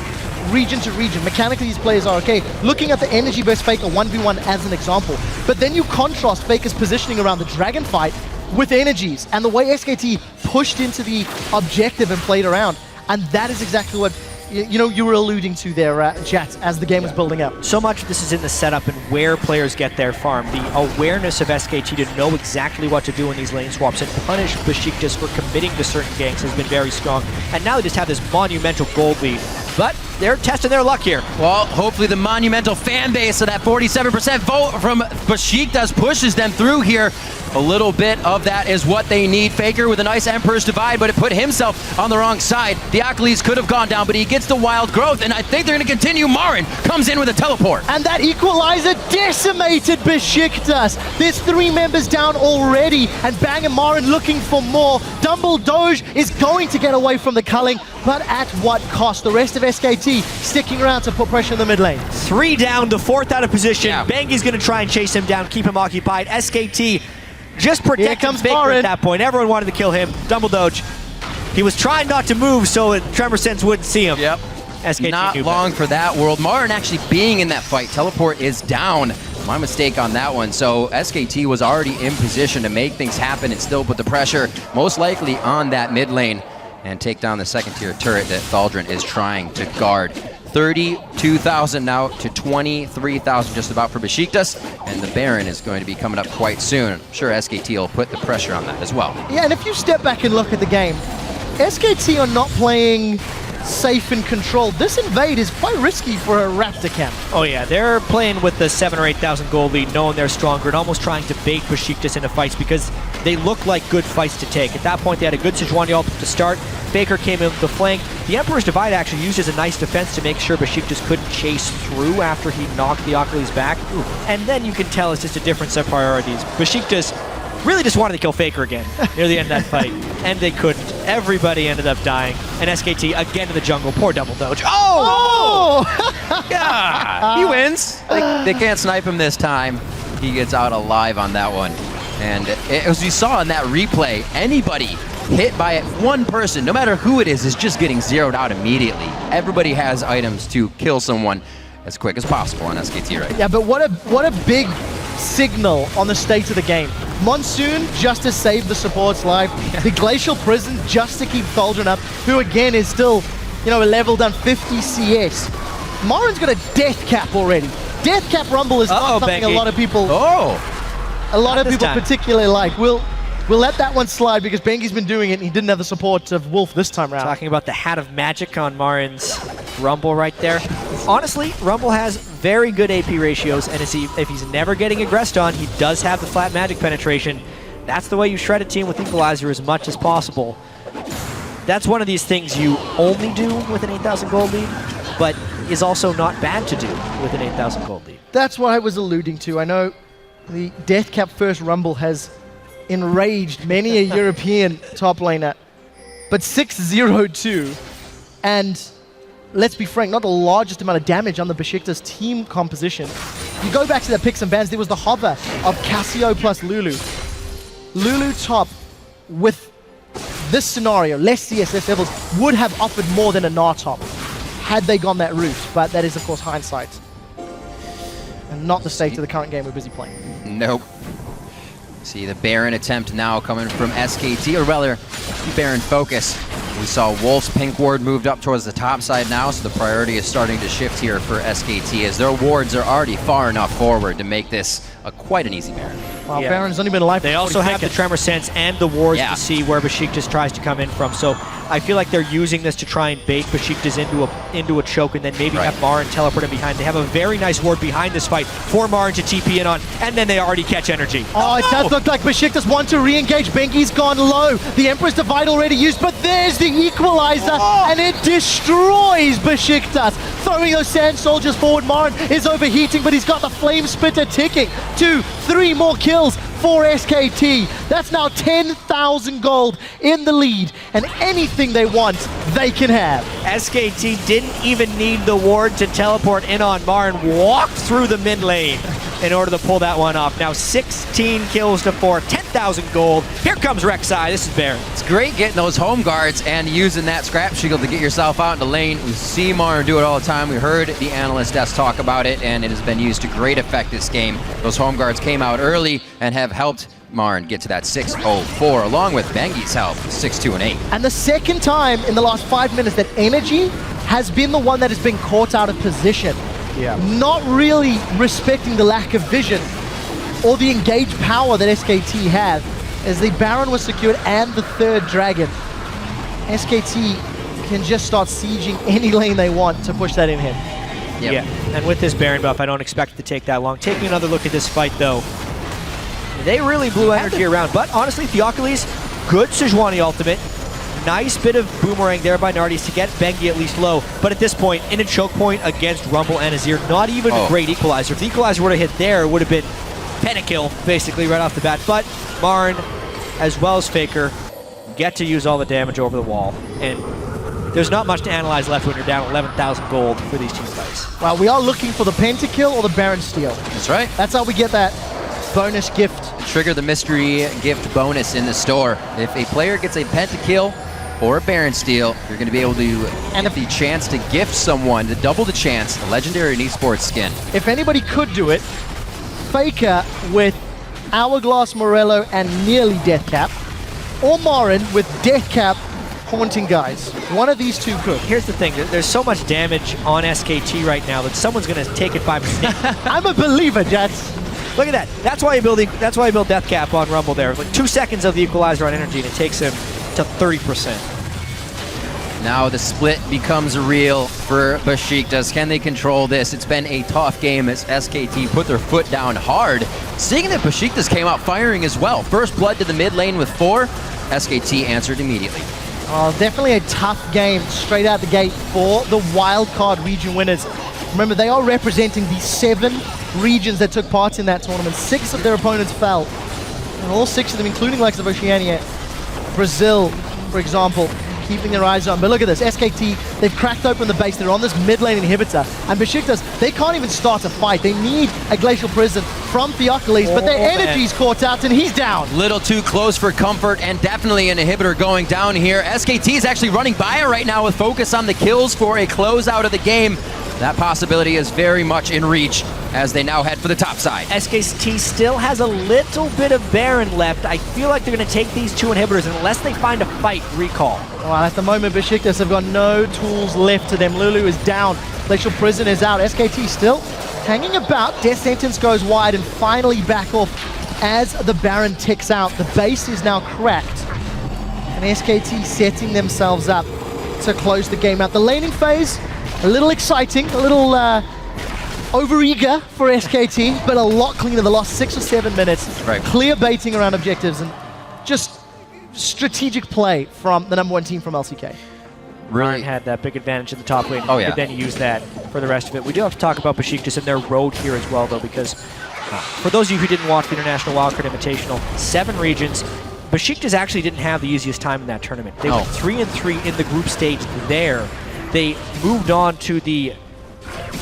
region to region. Mechanically, these players are okay. Looking at the Energy versus Faker 1v1 as an example, but then you contrast Faker's positioning around the Dragon fight with Energy's and the way SKT pushed into the objective and played around. And that is exactly what you were alluding to there, Jet, as the game was building up. So much of this is in the setup and where players get their farm. The awareness of SKT to know exactly what to do in these lane swaps and punish Besiktas for committing to certain ganks has been very strong. And now they just have this monumental gold lead. But they're testing their luck here. Well, hopefully the monumental fan base of that 47% vote from Besiktas pushes them through here. A little bit of that is what they need. Faker with a nice Emperor's Divide, but it put himself on the wrong side. Theocles could have gone down, but he gets the Wild Growth, and I think they're going to continue. Marin comes in with a teleport. And that equalizer decimated Besiktas. There's 3 members down already, and Bang and Marin looking for more. Dumble Doge is going to get away from the culling, but at what cost? The rest of SKT sticking around to put pressure in the mid lane. 3 down, the 4th out of position. Bengi's going to try and chase him down, keep him occupied. SKT just protecting Faker at that point. Everyone wanted to kill him. Dumble Doge. He was trying not to move so Tremor Sense wouldn't see him. Yep. SKT not long for that world. Marin actually being in that fight. Teleport is down. My mistake on that one. So SKT was already in position to make things happen and still put the pressure most likely on that mid lane and take down the second tier turret that Thaldren is trying to guard. 32,000 now to 23,000 just about for Besiktas, and the Baron is going to be coming up quite soon. I'm sure SKT will put the pressure on that as well. Yeah, and if you step back and look at the game, SKT are not playing safe and controlled. This invade is quite risky for a Raptor camp. Oh yeah, they're playing with the 7,000 or 8,000 gold lead, knowing they're stronger and almost trying to bait Besiktas into fights because they look like good fights to take. At that point, they had a good Sejuani ult to start. Faker came in with the flank. The Emperor's Divide actually used as a nice defense to make sure Besiktas couldn't chase through after he knocked the Achilles back. And then you can tell it's just a difference of priorities. Besiktas really just wanted to kill Faker again near the end of that fight, and they couldn't. Everybody ended up dying, and SKT again in the jungle. Poor double doge. Oh! Yeah, he wins. They can't snipe him this time. He gets out alive on that one. And as we saw in that replay, anybody hit by it, one person, no matter who it is just getting zeroed out immediately. Everybody has items to kill someone as quick as possible on SKT, right? Yeah, but what a big signal on the state of the game. Monsoon just to save the support's life. The Glacial Prison just to keep Cauldron up, who again is still, a level down 50 CS. Marin's got a death cap already. Death cap Rumble is not something Bengi. a lot of people particularly like. We'll let that one slide because Bengi's been doing it and he didn't have the support of Wolf this time around. Talking about the hat of magic on Marin's Rumble right there. Honestly, Rumble has very good AP ratios, and if he's never getting aggressed on, he does have the flat magic penetration. That's the way you shred a team with Equalizer as much as possible. That's one of these things you only do with an 8,000 gold lead, but is also not bad to do with an 8,000 gold lead. That's what I was alluding to. I know the Death Cap first Rumble has enraged many a European top laner, but 6-0-2, and let's be frank, not the largest amount of damage on the Besiktas team composition. You go back to the picks and bans, there was the hover of Cassio plus Lulu. Lulu top with this scenario, less CSS levels, would have offered more than a Gnar top had they gone that route, but that is of course hindsight. And not the state of the current game we're busy playing. Nope. See the Baron attempt now coming from SKT, or rather, Baron focus. We saw Wolf's pink ward moved up towards the top side now, so the priority is starting to shift here for SKT as their wards are already far enough forward to make this quite an easy Baron. Wow, Baron's only been alive for They also have the Tremor Sense and the wards to see where Besiktas tries to come in from, so I feel like they're using this to try and bait Besiktas into a choke and then maybe have Marin teleport in behind. They have a very nice ward behind this fight for Marin to TP in on, and then they already catch energy. Oh, it does look like Besiktas want to re-engage. Bengi's gone low. The Emperor's Divide already used, but there's the Equalizer, and it destroys Besiktas. Throwing those Sand Soldiers forward. Marin is overheating, but he's got the Flame Spitter ticking. 2, 3 more kills for SKT. That's now 10,000 gold in the lead, and anything they want, they can have. SKT didn't even need the ward to teleport in on Marin, walked through the mid lane in order to pull that one off. Now 16 kills to 4, 10,000 gold. Here comes Rek'Sai, this is Baron. It's great getting those home guards and using that scrap shield to get yourself out in the lane. We see Marin do it all the time. We heard the analyst desk talk about it, and it has been used to great effect this game. Those home guards came out early and have helped Marin get to that 6-0-4, along with Bengi's help, 6-2 and 8. And the second time in the last 5 minutes that energy has been the one that has been caught out of position. Yeah. Not really respecting the lack of vision or the engaged power that SKT have, as the Baron was secured and the third dragon. SKT can just start sieging any lane they want to push that in him. Yep. Yeah, and with this Baron buff, I don't expect it to take that long. Taking another look at this fight, though, they really blew energy around. But honestly, Theocles, good Sejuani ultimate. Nice bit of boomerang there by Nardes to get Bengi at least low. But at this point, in a choke point against Rumble and Azir, not even a great equalizer. If the equalizer would have hit there, it would have been pentakill, basically, right off the bat. But Marin, as well as Faker, get to use all the damage over the wall. And there's not much to analyze left when you're down 11,000 gold for these team fights. Well, we are looking for the pentakill or the Baron steal. That's right. That's how we get that bonus gift. Trigger the mystery gift bonus in the store. If a player gets a pentakill or a Baron steal, you're going to be able to get the chance to gift someone, to double the chance, a legendary and esports skin. If anybody could do it, Faker with Hourglass Morello and nearly Death Cap, or Marin with Death Cap Haunting Guys. One of these two could. Here's the thing, there's so much damage on SKT right now that someone's going to take it by mistake. I'm a believer, Jets. Look at that. That's why you build Death Cap on Rumble there. Like 2 seconds of the equalizer on energy, and it takes him to 30%. Now the split becomes real for Besiktas. Can they control this? It's been a tough game as SKT put their foot down hard. Seeing that Besiktas came out firing as well. First blood to the mid lane with 4. SKT answered immediately. Oh, definitely a tough game straight out the gate for the wildcard region winners. Remember, they are representing the 7 regions that took part in that tournament. 6 of their opponents fell. And all 6 of them, including likes of Oceania, Brazil, for example, keeping their eyes on. But look at this, SKT, they've cracked open the base. They're on this mid lane inhibitor. And Besiktas, they can't even start a fight. They need a Glacial Prison from Theocles, but their energy's caught out and he's down. Little too close for comfort, and definitely an inhibitor going down here. SKT is actually running by it right now with focus on the kills for a closeout of the game. That possibility is very much in reach as they now head for the top side. SKT still has a little bit of Baron left. I feel like they're going to take these 2 inhibitors unless they find a fight recall. Well, at the moment, Besiktas have got no tools left to them. Lulu is down. Glacial Prison is out. SKT still hanging about. Death Sentence goes wide and finally back off as the Baron ticks out. The base is now cracked. And SKT setting themselves up to close the game out. The laning phase, a little exciting, a little over-eager for SKT, but a lot cleaner the last 6 or 7 minutes. Right. Clear baiting around objectives and just strategic play from the number 1 team from LCK. Ryan had that big advantage in the top lane. Oh, yeah. Could then use that for the rest of it. We do have to talk about Besiktas and their road here as well, though, because for those of you who didn't watch the International Wildcard Invitational, 7 regions, Besiktas actually didn't have the easiest time in that tournament. They went 3-3 in the group stage there. They moved on to the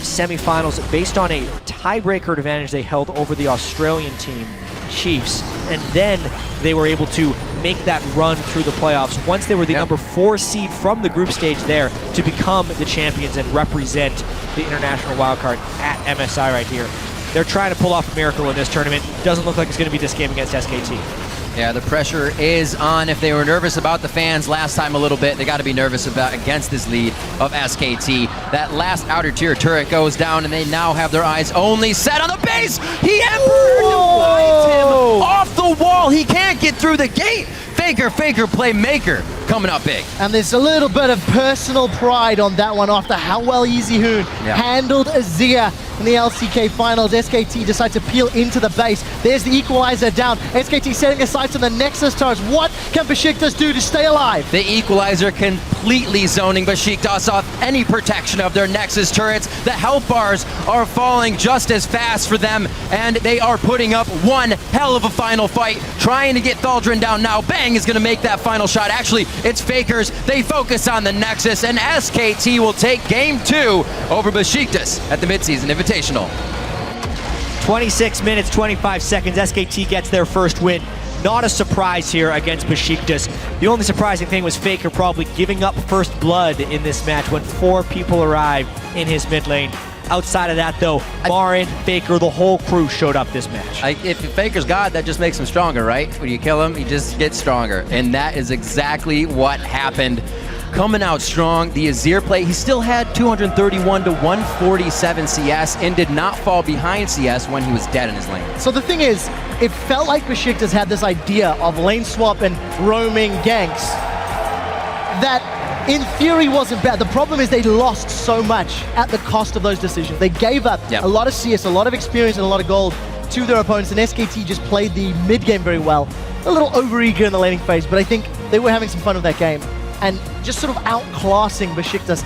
semifinals based on a tiebreaker advantage they held over the Australian team, Chiefs, and then they were able to make that run through the playoffs once they were the number 4 seed from the group stage there to become the champions and represent the international wildcard at MSI right here. They're trying to pull off a miracle in this tournament. Doesn't look like it's going to be this game against SKT. Yeah, the pressure is on. If they were nervous about the fans last time a little bit, they got to be nervous about against this lead of SKT. That last outer tier turret goes down, and they now have their eyes only set on the base. He Emperor divides him off the wall. He can't get through the gate. Faker, playmaker coming up big. And there's a little bit of personal pride on that one after how well Easyhoon handled Azir in the LCK finals. SKT decide to peel into the base. There's the equalizer down. SKT setting aside to the Nexus turrets. What can Besiktas do to stay alive? The equalizer completely zoning Besiktas off any protection of their Nexus turrets. The health bars are falling just as fast for them, and they are putting up one hell of a final fight, trying to get Thaldrun down now. Bang is going to make that final shot. Actually, it's Fakers. They focus on the Nexus, and SKT will take game 2 over Besiktas at the midseason Invitational. 26 minutes, 25 seconds. SKT gets their first win. Not a surprise here against Besiktas. The only surprising thing was Faker probably giving up first blood in this match when 4 people arrived in his mid lane. Outside of that, though, Marin, Faker, the whole crew showed up this match. If Faker's God, that just makes him stronger, right? When you kill him, he just gets stronger. And that is exactly what happened. Coming out strong, the Azir play, he still had 231 to 147 CS and did not fall behind CS when he was dead in his lane. So the thing is, it felt like Besiktas had this idea of lane swap and roaming ganks that in theory wasn't bad. The problem is they lost so much at the cost of those decisions. They gave up a lot of CS, a lot of experience, and a lot of gold to their opponents, and SKT just played the mid game very well. A little over-eager in the laning phase, but I think they were having some fun with that game and just sort of outclassing Besiktas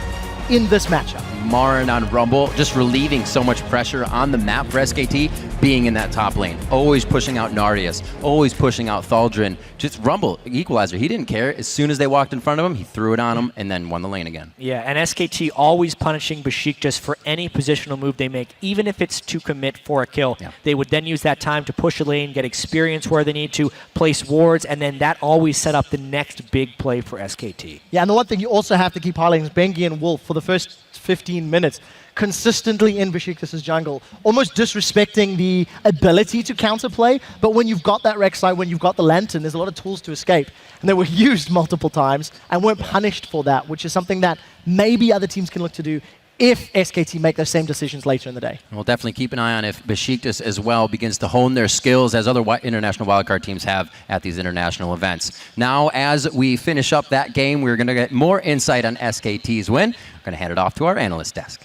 in this matchup. Marin on Rumble, just relieving so much pressure on the map for SKT, being in that top lane. Always pushing out Nardius, always pushing out Thaldrun. Just Rumble, equalizer, he didn't care. As soon as they walked in front of him, he threw it on him and then won the lane again. Yeah, and SKT always punishing Besiktas for any positional move they make, even if it's to commit for a kill. They would then use that time to push a lane, get experience where they need to, place wards, and then that always set up the next big play for SKT. Yeah, and the one thing you also have to keep highlighting is Bengi and Wolf for the first 15 minutes consistently in Besiktas' jungle, almost disrespecting the ability to counterplay. But when you've got that Rek'Sai, when you've got the Lantern, there's a lot of tools to escape. And they were used multiple times and weren't punished for that, which is something that maybe other teams can look to do if SKT make those same decisions later in the day. We'll definitely keep an eye on if Besiktas as well begins to hone their skills as other international wildcard teams have at these international events. Now, as we finish up that game, we're going to get more insight on SKT's win. We're going to hand it off to our analyst desk.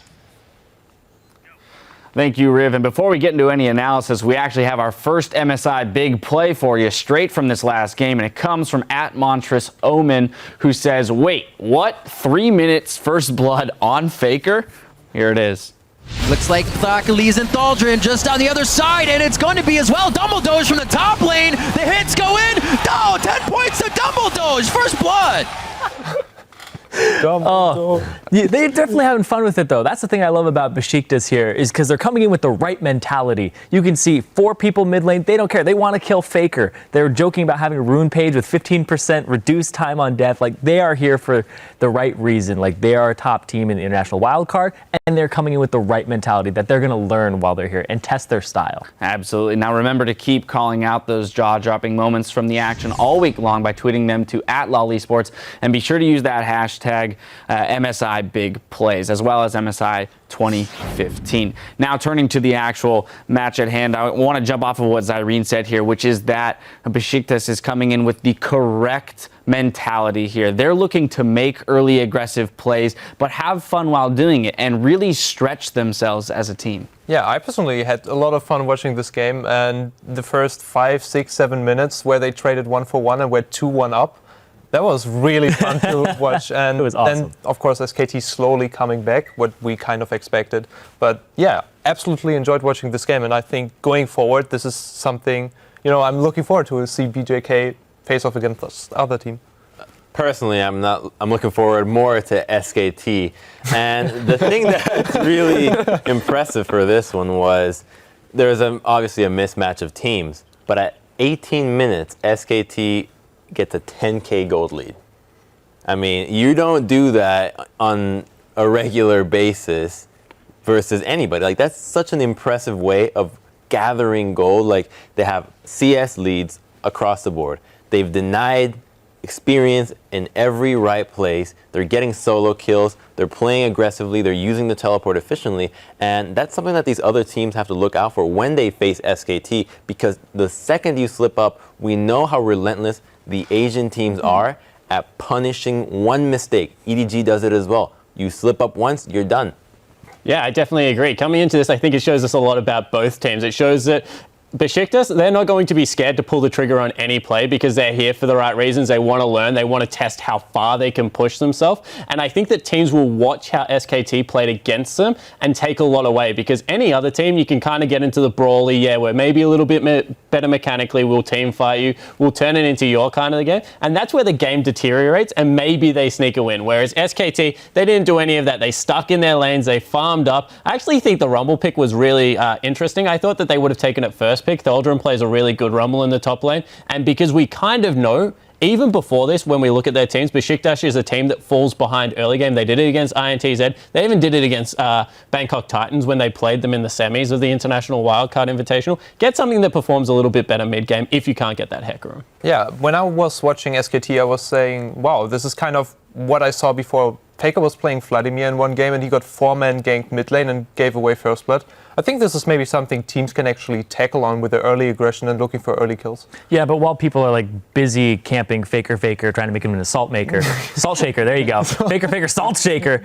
Thank you, Riv. And before we get into any analysis, we actually have our first MSI big play for you straight from this last game. And it comes from @Montrous Omen, who says, wait, what? 3 minutes first blood on Faker? Here it is. Looks like Thakali's and Thaldrin just on the other side, and it's going to be as well. Dumbledoge from the top lane. The hits go in. Oh, 10 points to Dumbledoge. First blood. They're definitely having fun with it, though. That's the thing I love about Besiktas here, is because they're coming in with the right mentality. You can see 4 people mid lane. They don't care. They want to kill Faker. They're joking about having a rune page with 15% reduced time on death. Like, they are here for the right reason. Like, they are a top team in the international wildcard, and they're coming in with the right mentality that they're going to learn while they're here and test their style. Absolutely. Now, remember to keep calling out those jaw-dropping moments from the action all week long by tweeting them to @LollySports, and be sure to use that hashtag MSI Big Plays, as well as MSI 2015. Now, turning to the actual match at hand, I want to jump off of what Zyrene said here, which is that Besiktas is coming in with the correct mentality here. They're looking to make early aggressive plays, but have fun while doing it and really stretch themselves as a team. Yeah, I personally had a lot of fun watching this game, and the first 5, 6, 7 minutes where they traded 1-for-1 and were 2-1 up, that was really fun to watch. And it was awesome. Then, of course, SKT slowly coming back, what we kind of expected. But yeah, absolutely enjoyed watching this game. And I think going forward, this is something, I'm looking forward to see BJK face off against this other team. Personally, I'm looking forward more to SKT. And the thing that's really impressive for this one was there's obviously a mismatch of teams. But at 18 minutes, SKT gets a 10K gold lead. I mean, you don't do that on a regular basis versus anybody. Like, that's such an impressive way of gathering gold. Like, they have CS leads across the board. They've denied experience in every right place. They're getting solo kills. They're playing aggressively. They're using the teleport efficiently. And that's something that these other teams have to look out for when they face SKT, because the second you slip up, we know how relentless the Asian teams are at punishing one mistake. EDG does it as well. You slip up once, you're done. Yeah, I definitely agree. Coming into this, I think it shows us a lot about both teams. It shows that Besiktas, they're not going to be scared to pull the trigger on any play because they're here for the right reasons. They want to learn. They want to test how far they can push themselves. And I think that teams will watch how SKT played against them and take a lot away, because any other team, you can kind of get into the brawly, we're maybe a little bit better mechanically, we'll team fight you, we'll turn it into your kind of the game. And that's where the game deteriorates, and maybe they sneak a win. Whereas SKT, they didn't do any of that. They stuck in their lanes. They farmed up. I actually think the Rumble pick was really interesting. I thought that they would have taken it first pick. Thaldrin plays a really good Rumble in the top lane, and because we kind of know, even before this, when we look at their teams, Besiktas is a team that falls behind early game. They did it against INTZ. They even did it against Bangkok Titans when they played them in the semis of the International Wildcard Invitational. Get something that performs a little bit better mid-game if you can't get that Heca room. Yeah, when I was watching SKT, I was saying, wow, this is kind of what I saw before. Faker was playing Vladimir in one game, and he got 4-man ganked mid lane and gave away first blood. I think this is maybe something teams can actually tackle on with their early aggression and looking for early kills. Yeah, but while people are busy camping Faker, trying to make him an assault maker, salt shaker, there you go. Faker, salt shaker.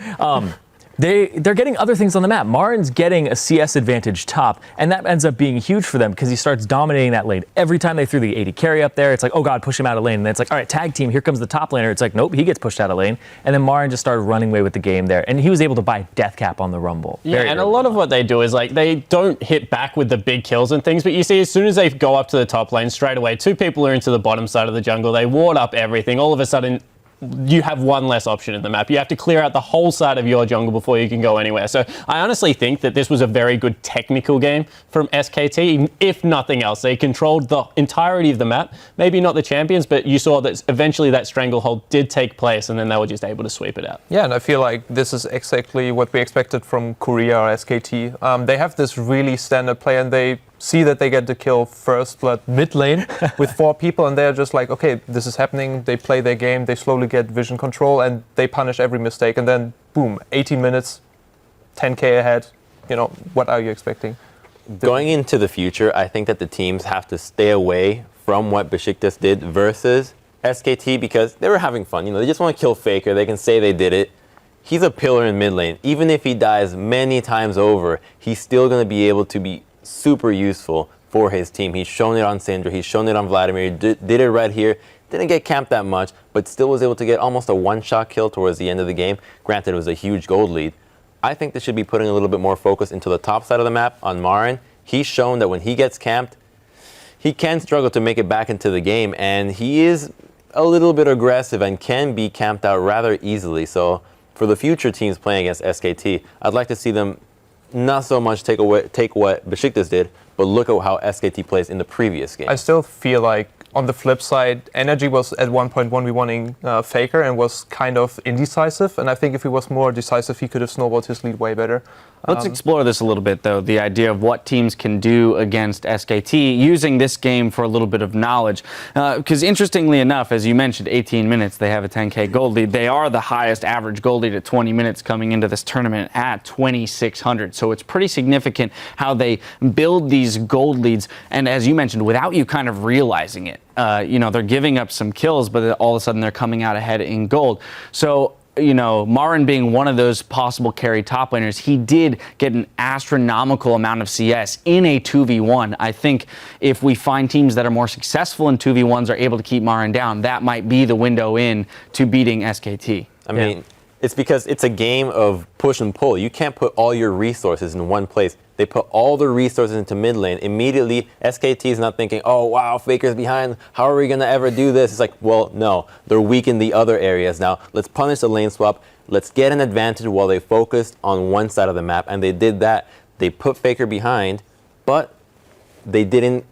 They're getting other things on the map. Marin's getting a CS advantage top, and that ends up being huge for them because he starts dominating that lane. Every time they threw the 80 carry up there, it's like, oh god, push him out of lane. And then it's like, all right, tag team, here comes the top laner. It's like, nope, he gets pushed out of lane. And then Marin just started running away with the game there, and he was able to buy death cap on the Rumble. Yeah, and a lot of what they do is they don't hit back with the big kills and things, but you see as soon as they go up to the top lane, straight away, 2 people are into the bottom side of the jungle. They ward up everything. All of a sudden, you have one less option in the map. You have to clear out the whole side of your jungle before you can go anywhere. So I honestly think that this was a very good technical game from SKT, if nothing else. They controlled the entirety of the map. Maybe not the champions, but you saw that eventually that stranglehold did take place, and then they were just able to sweep it out. Yeah, and I feel like this is exactly what we expected from Korea or SKT. They have this really standard play, and they see that they get the kill first blood mid lane with 4 people, and they're just like, okay, this is happening. They play their game, they slowly get vision control, and they punish every mistake, and then boom, 18 minutes, 10K ahead. What are you expecting? Going into the future, I think that the teams have to stay away from what Besiktas did versus SKT because they were having fun. They just want to kill Faker. They can say they did it. He's a pillar in mid lane. Even if he dies many times over, he's still going to be able to be super useful for his team. He's shown it on Syndra. He's shown it on Vladimir. He did it right here. Didn't get camped that much, but still was able to get almost a one-shot kill towards the end of the game. Granted, it was a huge gold lead. I think they should be putting a little bit more focus into the top side of the map on Marin. He's shown that when he gets camped, he can struggle to make it back into the game, and he is a little bit aggressive and can be camped out rather easily. So for the future teams playing against SKT, I'd like to see them not so much take what Besiktas did, but look at how SKT plays in the previous game. I still feel like on the flip side, Energy was at one point 1v1ing Faker and was kind of indecisive. And I think if he was more decisive, he could have snowballed his lead way better. Let's explore this a little bit, though, the idea of what teams can do against SKT using this game for a little bit of knowledge. Because interestingly enough, as you mentioned, 18 minutes, they have a 10K gold lead. They are the highest average gold lead at 20 minutes coming into this tournament at 2,600. So it's pretty significant how they build these gold leads. And as you mentioned, without you kind of realizing it, they're giving up some kills, but all of a sudden they're coming out ahead in gold. So Marin being one of those possible carry top laners, he did get an astronomical amount of CS in a 2v1. I think if we find teams that are more successful in 2v1s are able to keep Marin down, that might be the window in to beating SKT. I mean, it's because it's a game of push and pull. You can't put all your resources in one place. They put all the resources into mid lane. Immediately, SKT is not thinking, oh, wow, Faker's behind. How are we going to ever do this? It's like, well, no. They're weak in the other areas now. Let's punish the lane swap. Let's get an advantage while they focused on one side of the map. And they did that. They put Faker behind, but they didn't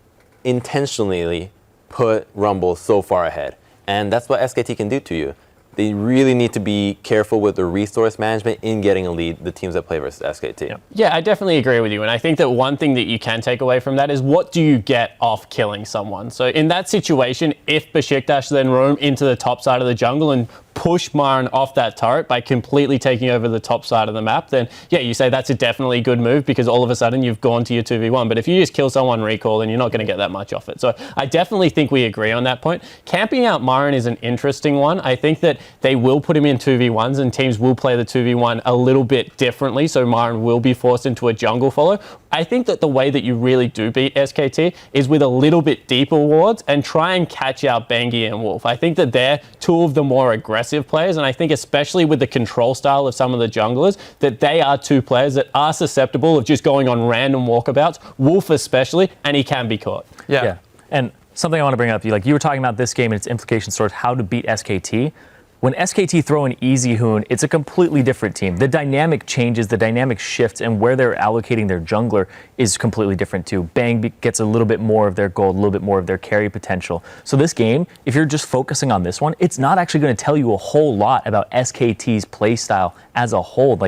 intentionally put Rumble so far ahead. And that's what SKT can do to you. They really need to be careful with the resource management in getting a lead, the teams that play versus SKT. Yeah, I definitely agree with you. And I think that one thing that you can take away from that is what do you get off killing someone? So in that situation, if Besiktas then roam into the top side of the jungle and push Marin off that turret by completely taking over the top side of the map, then yeah, you say that's a definitely good move because all of a sudden you've gone to your 2v1. But if you just kill someone recall, then you're not going to get that much off it. So I definitely think we agree on that point. Camping out Marin is an interesting one. I think that they will put him in 2v1s and teams will play the 2v1 a little bit differently. So Marin will be forced into a jungle follow. I think that the way that you really do beat SKT is with a little bit deeper wards and try and catch out Bengi and Wolf. I think that they're two of the more aggressive players, and I think especially with the control style of some of the junglers, that they are two players that are susceptible of just going on random walkabouts, Wolf especially, and he can be caught. Yeah. And something I want to bring up, you were talking about this game and its implications towards how to beat SKT. When SKT throw an easy Hoon, it's a completely different team. The dynamic changes, the dynamic shifts, and where they're allocating their jungler is completely different too. Bang gets a little bit more of their gold, a little bit more of their carry potential. So this game, if you're just focusing on this one, it's not actually going to tell you a whole lot about SKT's play style as a whole.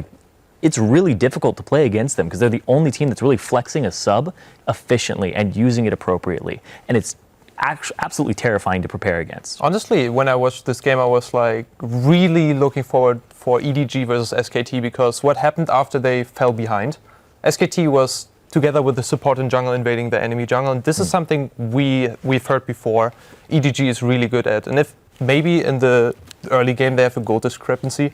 It's really difficult to play against them because they're the only team that's really flexing a sub efficiently and using it appropriately. And it's absolutely terrifying to prepare against. Honestly, when I watched this game, I was really looking forward for EDG versus SKT because what happened after they fell behind? SKT was together with the support in jungle invading the enemy jungle, and this is something we've heard before. EDG is really good at, and if maybe in the early game they have a goal discrepancy,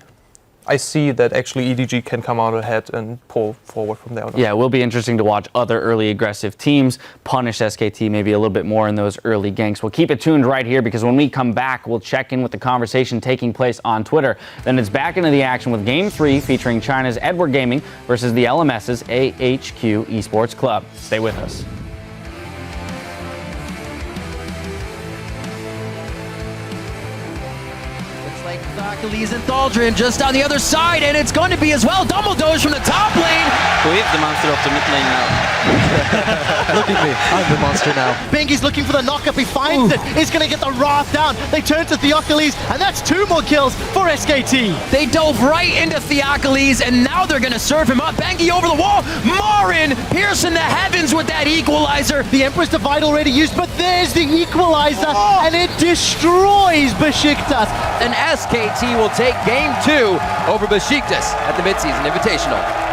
I see that actually EDG can come out ahead and pull forward from there. Yeah, it will be interesting to watch other early aggressive teams punish SKT maybe a little bit more in those early ganks. We'll keep it tuned right here because when we come back, we'll check in with the conversation taking place on Twitter. Then it's back into the action with Game 3 featuring China's Edward Gaming versus the LMS's AHQ Esports Club. Stay with us. Achilles and Thaldrin just on the other side, and it's going to be as well. Dumbledore's from the top lane. Who is the monster of the mid lane now? Look at me, I'm the monster now. Bengi's looking for the knockup, he finds it. He's going to get the Wrath down. They turn to Theocles, and that's 2 more kills for SKT. They dove right into Theocles, and now they're going to serve him up. Bengi over the wall. Marin piercing the heavens with that equalizer. The Empress Divide already used, but there's the equalizer, and it destroys Besiktas. And SKT will take Game 2 over Besiktas at the midseason Invitational.